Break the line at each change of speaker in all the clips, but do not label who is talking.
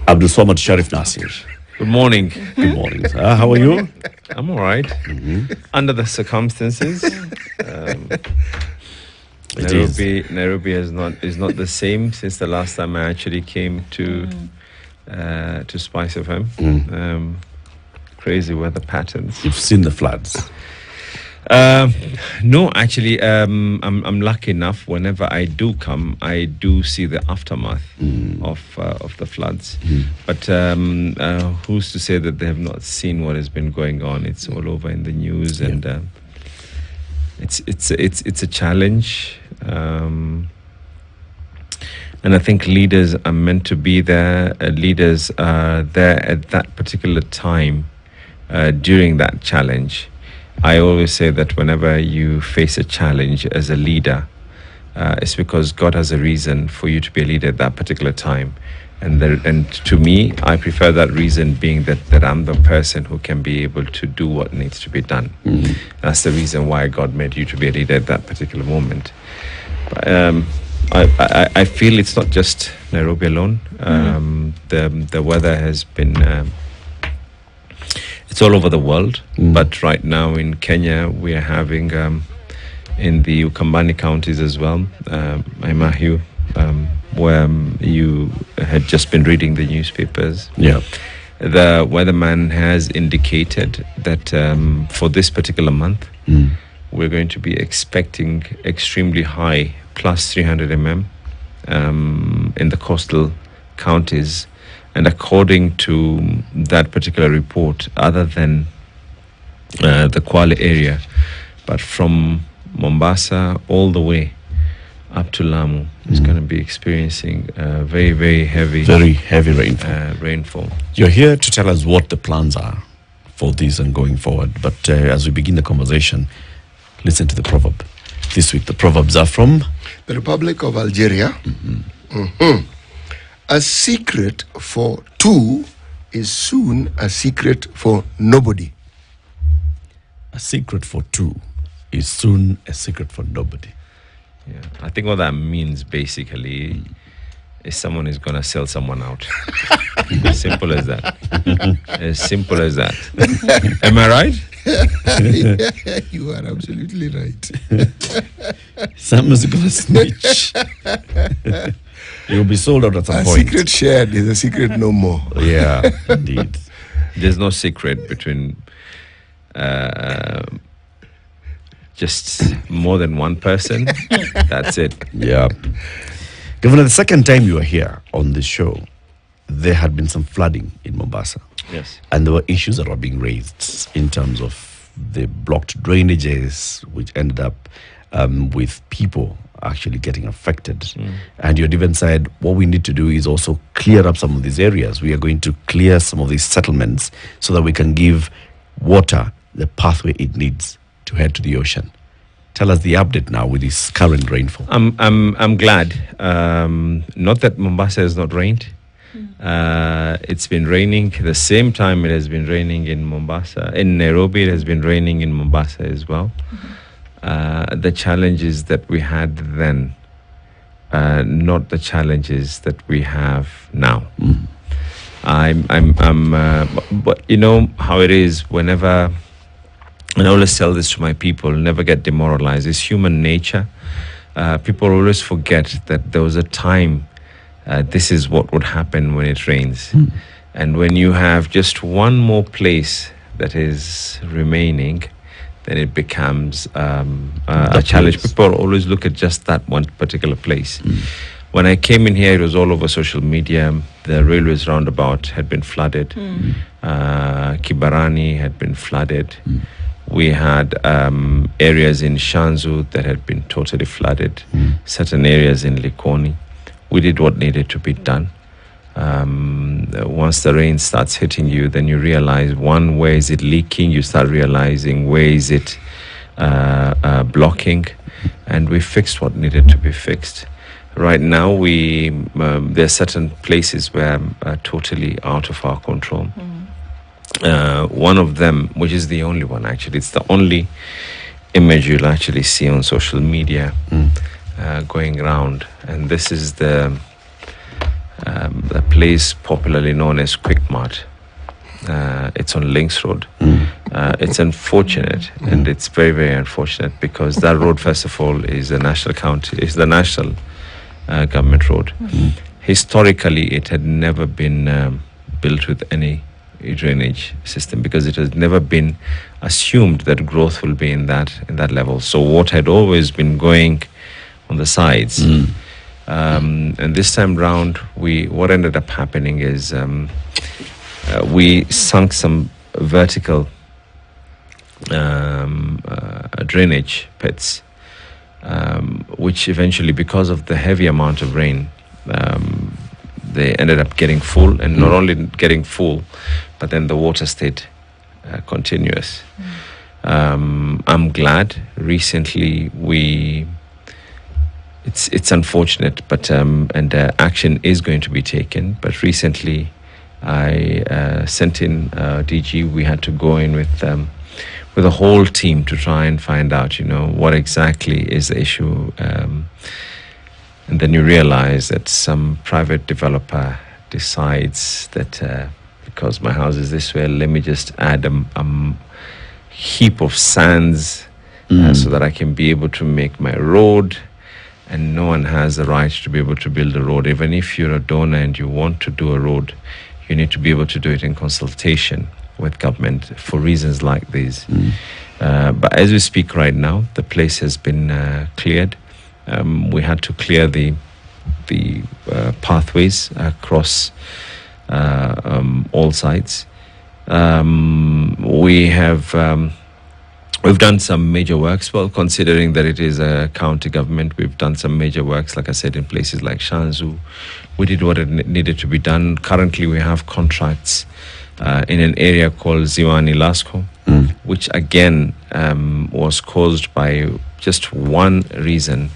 Abdul Swamad Sharif Nasir.
Good morning.
Good morning, sir. How are you?
I'm all right. Under the circumstances, Nairobi is not the same since the last time I actually came to Spice FM. Crazy weather patterns.
You've seen the floods.
No, actually, I'm lucky enough. Whenever I do come, I do see the aftermath of the floods. But who's to say that they have not seen what has been going on? It's all over in the news, and it's a challenge. And I think leaders are meant to be there. Leaders are there at that particular time during that challenge. I always say that whenever you face a challenge as a leader, it's because God has a reason for you to be a leader at that particular time. And to me, I prefer that reason being that I'm the person who can be able to do what needs to be done. That's the reason why God made you to be a leader at that particular moment. I feel it's not just Nairobi alone. The weather has been... it's all over the world, but right now in Kenya, we are having, in the Ukambani counties as well, Aimahiu, where you had just been reading the newspapers.
Yeah.
The weatherman has indicated that for this particular month, we're going to be expecting extremely high, plus 300 mm, in the coastal counties. And according to that particular report, other than the Kwale area, but from Mombasa all the way up to Lamu, is going to be experiencing very, very heavy rainfall.
You're here to tell us what the plans are for this and going forward. But as we begin the conversation, listen to the proverb. This week, the proverbs are from
the Republic of Algeria. A secret for two is soon a secret for nobody.
A secret for two is soon a secret for nobody.
Yeah, I think what that means basically is someone is going to sell someone out. As simple as that. As simple as that. Am I right?
Yeah, you are absolutely right.
Someone's going to snitch. You'll be sold out at some point.
A secret shared is a secret no more.
Yeah, indeed.
There's no secret between just more than one person. That's it.
Yeah. Governor, the second time you were here on this show, there had been some flooding in Mombasa.
Yes.
And there were issues that were being raised in terms of the blocked drainages, which ended up with people actually getting affected. And you had even said, what we need to do is also clear up some of these areas. We are going to clear some of these settlements so that we can give water the pathway it needs to head to the ocean. Tell us the update now with this current rainfall.
I'm glad. Not that Mombasa has not rained. It's been raining the same time it has been raining in Mombasa. In Nairobi, it has been raining in Mombasa as well. The challenges that we had then, not the challenges that we have now. But you know how it is whenever, and I always tell this to my people, never get demoralized. It's human nature. People always forget that there was a time, this is what would happen when it rains. And when you have just one more place that is remaining, then it becomes a challenge. People always look at just that one particular place. When I came in here, it was all over social media. The railways roundabout had been flooded. Kibarani had been flooded. We had areas in Shanzu that had been totally flooded. Certain areas in Likoni. We did what needed to be done. Once the rain starts hitting you, then you realize, one, where is it leaking? You start realizing where is it blocking, and we fixed what needed to be fixed. Right now, there are certain places where are totally out of our control. One of them, which is the only one actually, it's the only image you'll actually see on social media going around, and this is the a place popularly known as Quick Mart. It's on Links Road. It's unfortunate, and it's very, very unfortunate, because that road, first of all, is the national government road. Historically, it had never been built with any drainage system, because it has never been assumed that growth will be in that level. So water had always been going on the sides. And this time round, what ended up happening is we sunk some vertical drainage pits, which eventually, because of the heavy amount of rain, they ended up getting full, and not only getting full, but then the water stayed continuous. I'm glad recently it's unfortunate, but and action is going to be taken. But recently, I sent in DG. We had to go in with a whole team to try and find out, what exactly is the issue. And then you realize that some private developer decides that because my house is this way, let me just add a heap of sands so that I can be able to make my road. And no one has the right to be able to build a road. Even if you're a donor and you want to do a road, you need to be able to do it in consultation with government for reasons like these. But as we speak right now, the place has been cleared. We had to clear the pathways across all sides. We've done some major works. Well, considering that it is a county government, we've done some major works, like I said, in places like Shanzu. We did what it needed to be done. Currently, we have contracts in an area called Ziwani Lasco, which again was caused by just one reason.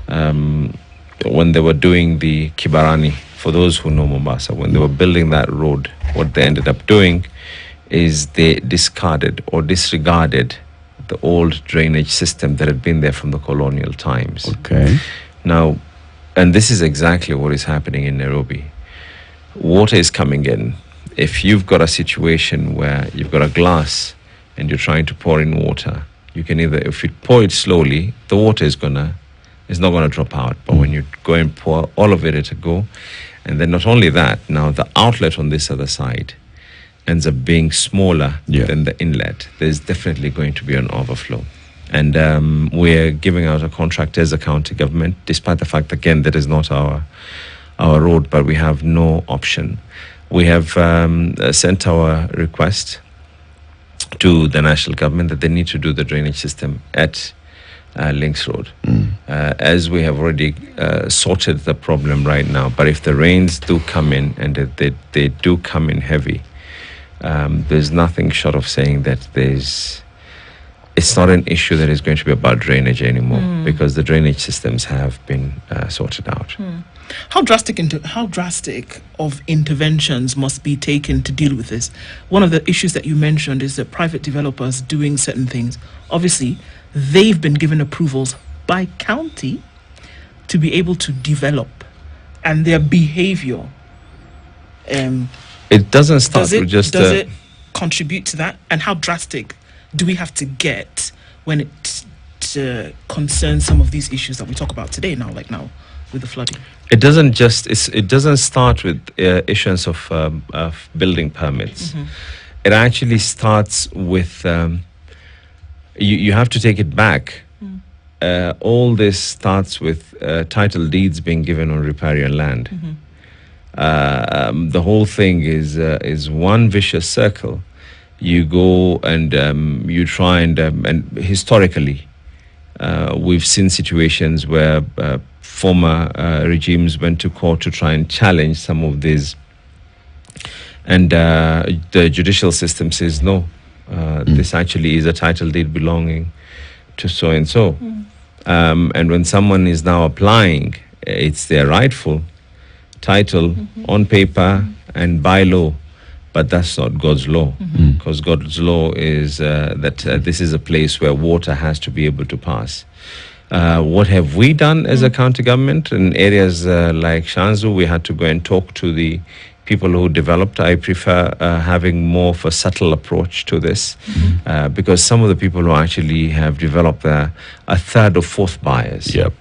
When they were doing the Kibarani, for those who know Mombasa, when they were building that road, what they ended up doing is they discarded or disregarded the old drainage system that had been there from the colonial times.
Okay.
Now, and this is exactly what is happening in Nairobi. Water is coming in. If you've got a situation where you've got a glass and you're trying to pour in water, you can either, if you pour it slowly, the water is not gonna drop out. But when you go and pour all of it at a go, and then not only that, now the outlet on this other side ends up being smaller than the inlet, there's definitely going to be an overflow. And we're giving out a contract as a county government, despite the fact, again, that is not our road, but we have no option. We have sent our request to the national government that they need to do the drainage system at Links Road. As we have already sorted the problem right now, but if the rains do come in, and they do come in heavy, there's nothing short of saying that it's not an issue that is going to be about drainage anymore, because the drainage systems have been sorted out.
How drastic of interventions must be taken to deal with this? One of the issues that you mentioned is that private developers doing certain things. Obviously, they've been given approvals by county to be able to develop, and their behavior.
It doesn't start with just.
Does it contribute to that? And how drastic do we have to get when it concerns some of these issues that we talk about today? Now with the flooding.
It doesn't start with issuance of building permits. It actually starts with you have to take it back. All this starts with title deeds being given on riparian land. The whole thing is one vicious circle. You go and you try and historically we've seen situations where former regimes went to court to try and challenge some of these, and the judicial system says no, this actually is a title deed belonging to so and so. And when someone is now applying, it's their rightful title on paper and by law, but that's not God's law, because God's law is that this is a place where water has to be able to pass. What have we done as a county government? In areas like Shanzu, we had to go and talk to the people who developed. I prefer having more of a subtle approach to this, because some of the people who actually have developed are third or fourth buyers.
Yep.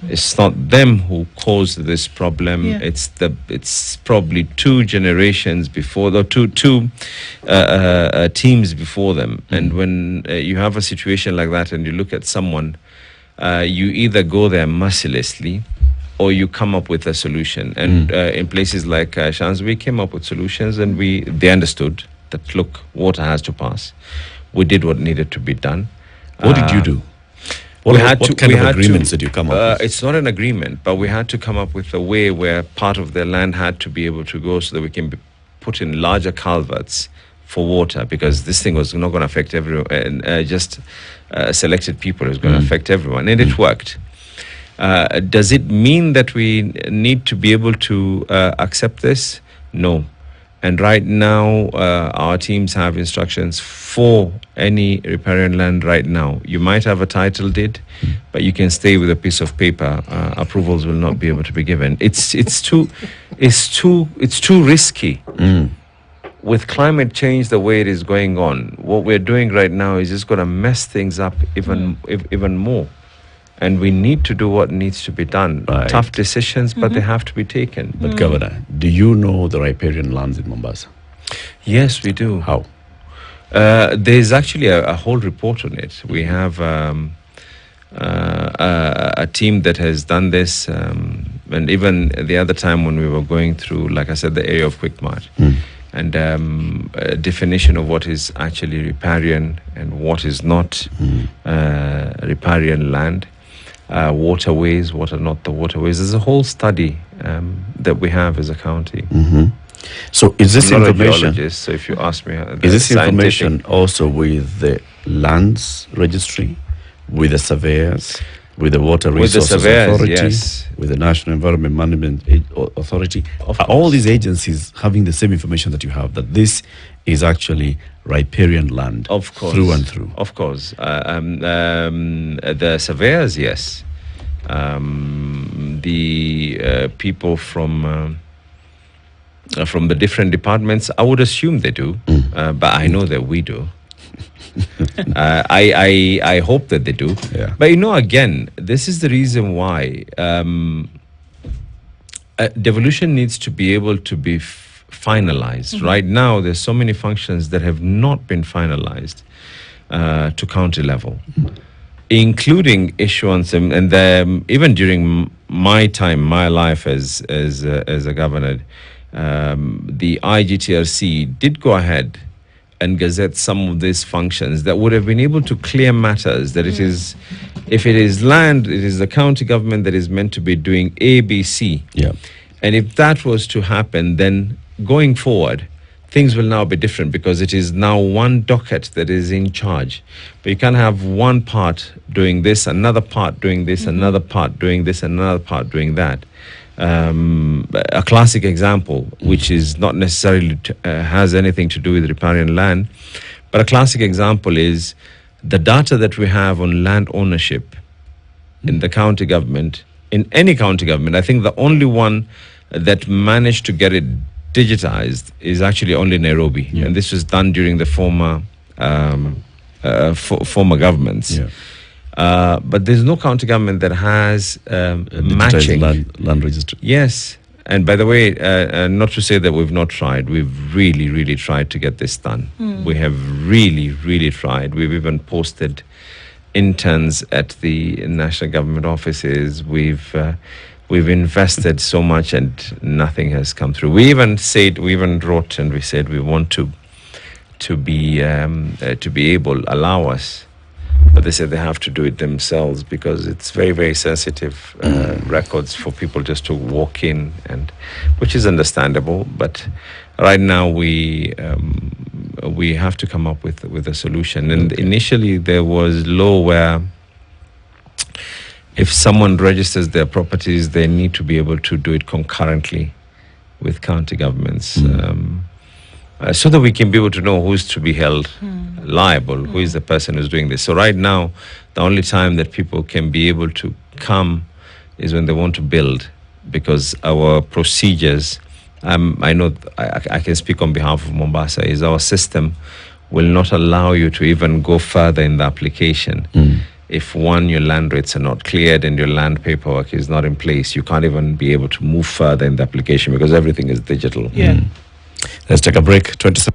It's not them who caused this problem.
Yeah.
It's probably two generations before, or two teams before them. And when you have a situation like that, and you look at someone, you either go there mercilessly, or you come up with a solution. And in places like Shanzu, we came up with solutions, and they understood that, look, water has to pass. We did what needed to be done.
What did you do? What kind of agreements did you come up with?
It's not an agreement, but we had to come up with a way where part of the land had to be able to go, so that we can put in larger culverts for water, because this thing was not going to affect everyone, and just selected people. It was going to affect everyone, and it worked. Does it mean that we need to be able to accept this? No. And right now, our teams have instructions for any riparian land right now. You might have a title deed, but you can stay with a piece of paper. Approvals will not be able to be given. It's too risky. With climate change the way it is going on, what we're doing right now is just going to mess things up even more. And we need to do what needs to be done.
Right.
Tough decisions, but they have to be taken.
But Governor, do you know the riparian lands in Mombasa?
Yes, we do.
How?
There's actually a whole report on it. We have a team that has done this. And even the other time when we were going through, like I said, the area of Quickmart, and a definition of what is actually riparian and what is not riparian land. Waterways, what are not the waterways. There's a whole study that we have as a county.
So is this
I'm not a
information?
geologist, so if you ask me,
Is this information also with the lands registry, with the surveyors, with the water
With the
resources
surveyors,
authority,
yes.
with the National Environment Management Authority?
Of
Are all
course.
these agencies having the same information that you have, that this is actually riparian land,
Of course.
through and through?
Of course. The surveyors, yes. The people from the different departments, I would assume they do, but I know that we do. I hope that they do.
Yeah.
But again, this is the reason why devolution needs to be able to be finalized. Right now, there's so many functions that have not been finalized to county level, including issuance, and even during my time, my life as a governor, the IGTRC did go ahead and gazette some of these functions that would have been able to clear matters, that it is, if it is land, it is the county government that is meant to be doing A, B, C.
Yeah.
And if that was to happen, then going forward, things will now be different, because it is now one docket that is in charge. But you can't have one part doing this, another part doing this, another part doing this, another part doing that. A classic example, which is not necessarily has anything to do with riparian land, but a classic example is the data that we have on land ownership in the county government, in any county government. I think the only one that managed to get it digitized is actually only Nairobi, and this was done during the former governments.
Yeah.
But there's no county government that has
Digitized
matching.
land registry.
Yes. And by the way, not to say that we've not tried. We've really, really tried to get this done. We have really, really tried. We've even posted interns at the national government offices. We've invested so much, and nothing has come through. We even wrote, and we said we want to be able, allow us. But they said they have to do it themselves, because it's very, very sensitive records for people just to walk in, and which is understandable. But right now we have to come up with a solution. And initially there was law where if someone registers their properties, they need to be able to do it concurrently with county governments. so that we can be able to know who's to be held liable, who is the person who's doing this. So right now, the only time that people can be able to come is when they want to build, because our procedures, I know I can speak on behalf of Mombasa, is our system will not allow you to even go further in the application. If one, your land rates are not cleared and your land paperwork is not in place, you can't even be able to move further in the application because everything is digital.
Yeah.
Let's take a break. 27